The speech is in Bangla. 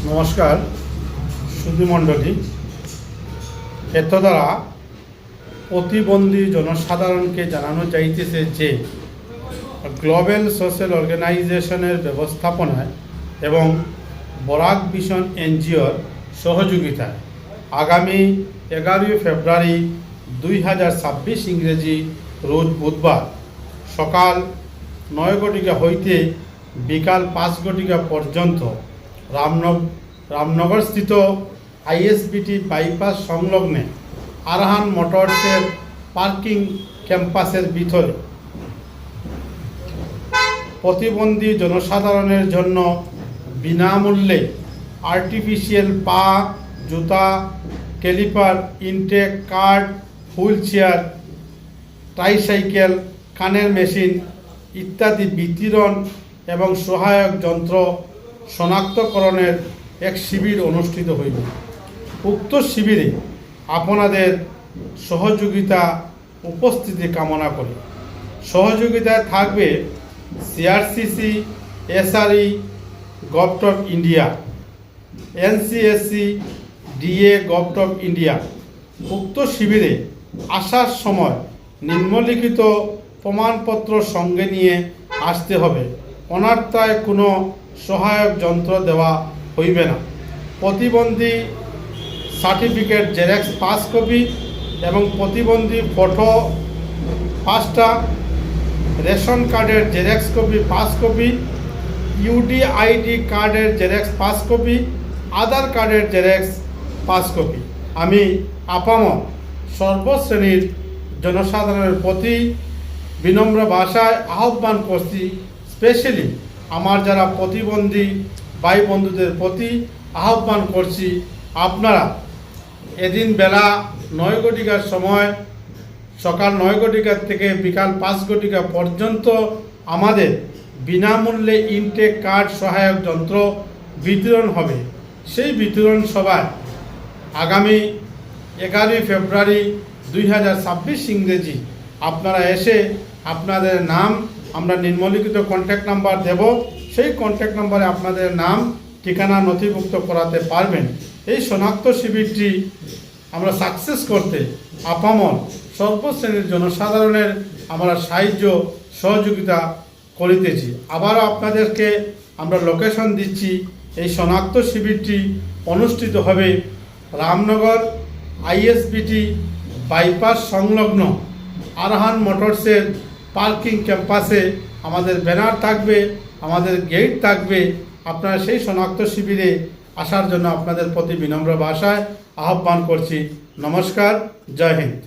নমস্কার সুধীমণ্ডলী, এত দ্বারা প্রতিবন্ধী জনসাধারণকে জানানো যাইতেছে যে গ্লোবাল সোশ্যাল অর্গানাইজেশনের ব্যবস্থাপনায় এবং বরাক মিশন এনজিওর সহযোগিতায় আগামী 11 ফেব্রুয়ারি 2026 ইংরেজি রোজ বুধবার সকাল 9 ঘটিকা হইতে বিকাল 5 ঘটিকা পর্যন্ত রামনগরস্থিত আইএসবিটি বাইপাস সংলগ্নে আরহান মোটরসের পার্কিং ক্যাম্পাসের ভিতরে প্রতিবন্ধী জনসাধারণের জন্য বিনামূল্যে আর্টিফিশিয়াল পা, জুতা, ক্যালিপার, ইনটেক কার্ড, হুইল চেয়ার, ট্রাইসাইকেল, কানের মেশিন ইত্যাদি বিতরণ এবং সহায়ক যন্ত্র শনাক্তকরণের এক শিবির অনুষ্ঠিত হইবে। উক্ত শিবিরে আপনাদের সহযোগিতা উপস্থিতি কামনা করি। সহযোগিতায় থাকবে CRCC, SRE, government of India, NCSC, DA, government of India. উক্ত শিবিরে আসার সময় নিম্নলিখিত প্রমাণপত্র সঙ্গে নিয়ে আসতে হবে। অনার্থায় কোনো সহায়ক যন্ত্র দেওয়া হইবে না। প্রতিবন্ধী সার্টিফিকেট জেরক্স 5 কপি এবং প্রতিবন্ধী ফটো 5টা, রেশন কার্ডের জেরক্স কপি 5 কপি, ইউডিআইডি কার্ডের জেরক্স 5 কপি, আধার কার্ডের জেরক্স 5 কপি। আমি আপামর সর্বশ্রেণীর জনসাধারণের প্রতি বিনম্র ভাষায় আহ্বান করছি, স্পেশালি আমার যারা প্রতিবন্ধী ভাই বন্ধুদের প্রতি আহ্বান করছি, আপনারা এদিন বেলা 9 ঘটিকার সময় সকাল 9 ঘটিকা থেকে বিকাল 5 ঘটিকা পর্যন্ত আমাদের বিনামূল্যে ইনটেক কার্ড সহায়ক যন্ত্র বিতরণ হবে। সেই বিতরণ সভায় আগামী 11 ফেব্রুয়ারি 2026 ইংরেজি আপনারা এসে আপনাদের নাম, আমরা নিম্নলিখিত কন্ট্যাক্ট নাম্বার দেব, সেই কন্ট্যাক্ট নাম্বারে আপনাদের নাম ঠিকানা নথিভুক্ত করাতে পারবেন। এই শনাক্ত শিবিরটি আমরা সাকসেস করতে আপামর সর্বশ্রেণীর জনসাধারণের আমরা সাহায্য সহযোগিতা করিতেছি। আবারও আপনাদেরকে আমরা লোকেশন দিচ্ছি। এই শনাক্ত শিবিরটি অনুষ্ঠিত হবে রামনগর আইএসবিটি বাইপাস সংলগ্ন আরহান মোটরসের পার্কিং ক্যাম্পাসে। আমাদের ব্যানার থাকবে, আমাদের গেট থাকবে। আপনারা সেই শনাক্ত শিবিরে আসার জন্য আপনাদের প্রতি বিনম্র ভাষায় আহ্বান করছি। নমস্কার, জয় হিন্দ।